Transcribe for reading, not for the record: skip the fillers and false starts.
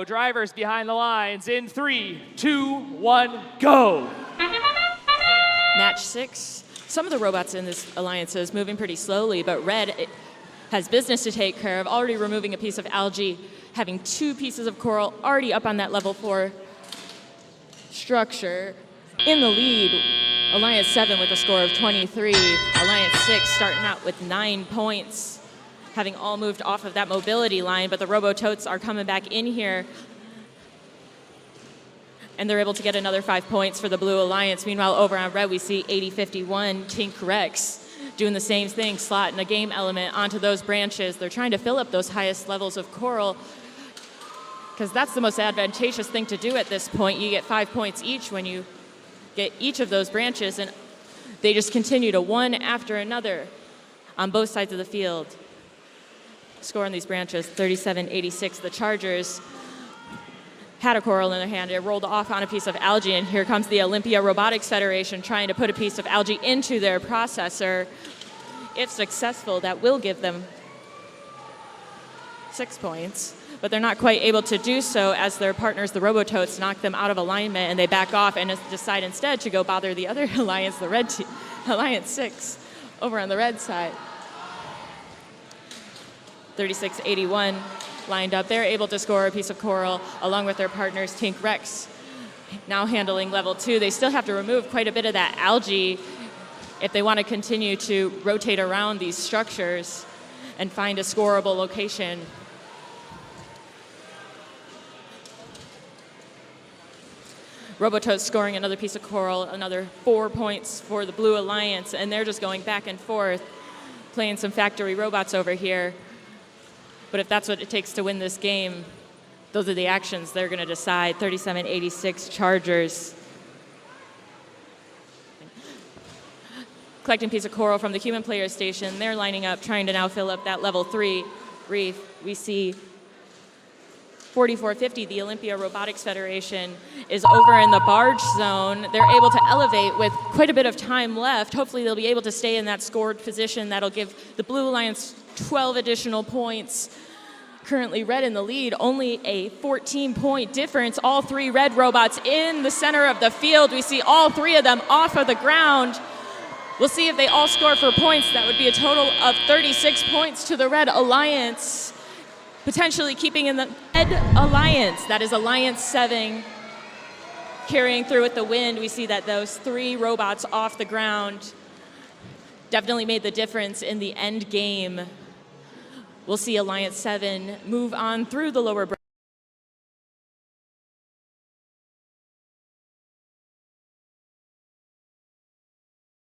Drivers behind the lines in 3, 2, 1, go. Match 6. Some of the robots in this alliance is moving pretty slowly, but Red has business to take care of, already removing a piece of algae, having 2 pieces of coral already up on that level 4 structure. In the lead, Alliance 7 with a score of 23. Alliance 6 starting out with 9 points, having all moved off of that mobility line, but the Robototes are coming back in here, and they're able to get another 5 points for the Blue Alliance. Meanwhile, over on Red, we see 8051 Tink Rex doing the same thing, slotting a game element onto those branches. They're trying to fill up those highest levels of coral, because that's the most advantageous thing to do at this point. You get 5 points each when you get each of those branches, and they just continue to one after another on both sides of the field. Score on these branches, 37-86. The Chargers had a coral in their hand. It rolled off on a piece of algae, and here comes the Olympia Robotics Federation trying to put a piece of algae into their processor. If successful, that will give them 6 points, but they're not quite able to do so as their partners, the Robototes, knock them out of alignment, and they back off and decide instead to go bother the other alliance, the Red team, Alliance 6, over on the Red side. 36-81 lined up. They're able to score a piece of coral along with their partners, Tink Rex, now handling level 2. They still have to remove quite a bit of that algae if they want to continue to rotate around these structures and find a scoreable location. Robototes scoring another piece of coral, another 4 points for the Blue Alliance, and they're just going back and forth, playing some factory robots over here. But if that's what it takes to win this game, those are the actions they're going to decide. 37-86 Chargers. Collecting a piece of coral from the human player station. They're lining up, trying to now fill up that level 3 reef. We see 4450, the Olympia Robotics Federation, is over in the barge zone. They're able to elevate with quite a bit of time left. Hopefully they'll be able to stay in that scored position. That'll give the Blue Alliance 12 additional points. Currently Red in the lead, only a 14-point difference. All 3 Red robots in the center of the field. We see all 3 of them off of the ground. We'll see if they all score for points. That would be a total of 36 points to the Red Alliance, potentially keeping in the Red Alliance. That is Alliance 7 carrying through with the wind. We see that those 3 robots off the ground definitely made the difference in the end game. We'll see Alliance 7 move on through the lower bracket.